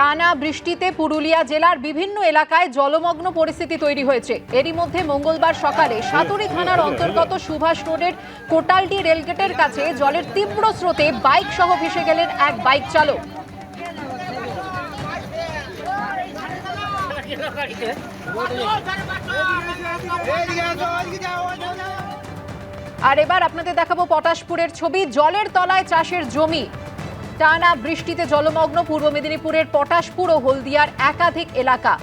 টানা বৃষ্টিতে পুরুলিয়া জেলার বিভিন্ন এলাকায় জলমগ্ন পরিস্থিতি তৈরি হয়েছে। এরই মধ্যে মঙ্গলবার সকালে সাতুরি থানার অন্তর্গত সুভাষ রোডের কোটালডি রেলগেটের কাছে জলের তীব্র স্রোতে বাইক সহ ভেসে গেলেন এক বাইক চালক। আর এবার আপনাদের দেখাবো পটাশপুরের ছবি। জলের তলায় চাষের জমি। টানা বৃষ্টিতে জলমগ্ন পূর্ব মেদিনীপুরের পটাশপুর ও হলদিয়ার একাধিক এলাকা।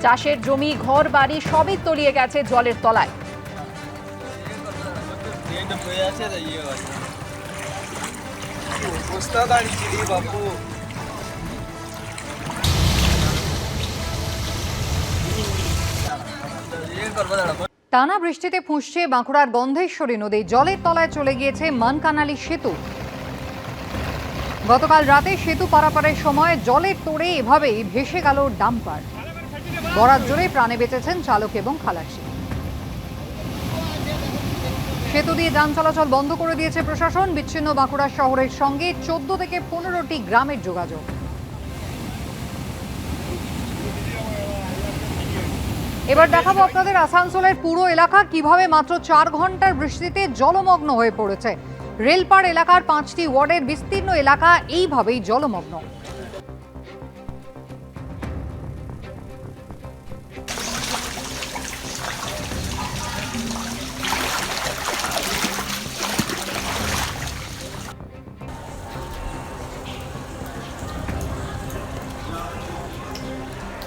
চাষের জমি, ঘর বাড়ি সবই তলিয়ে গেছে জলের তলায়। টানা বৃষ্টিতে ফুঁসছে বাঁকুড়ার গন্ধেশ্বরী নদী। জলের তলায় চলে গিয়েছে মানকানালি সেতু। গতকাল রাতে সেতু পারাপারের সময় জলের তোড়ে এভাবেই ভেসে গেল ডাম্পার। বরাত জোরে প্রাণে বেঁচেছেন চালক এবং খালাসি। সেতু দিয়ে যান চলাচল বন্ধ করে দিয়েছে প্রশাসন। বিচ্ছিন্ন বাঁকুড়া শহরের সঙ্গে 14 থেকে 15টি গ্রামের যোগাযোগ। এবার দেখাবো আপনাদের আসানসোলের পুরো এলাকা কিভাবে মাত্র 4 ঘন্টার বৃষ্টিতে জলমগ্ন হয়ে পড়েছে। রেলপাড় এলাকার 5টি ওয়ার্ডের বিস্তীর্ণ এলাকা এইভাবেই জলমগ্ন।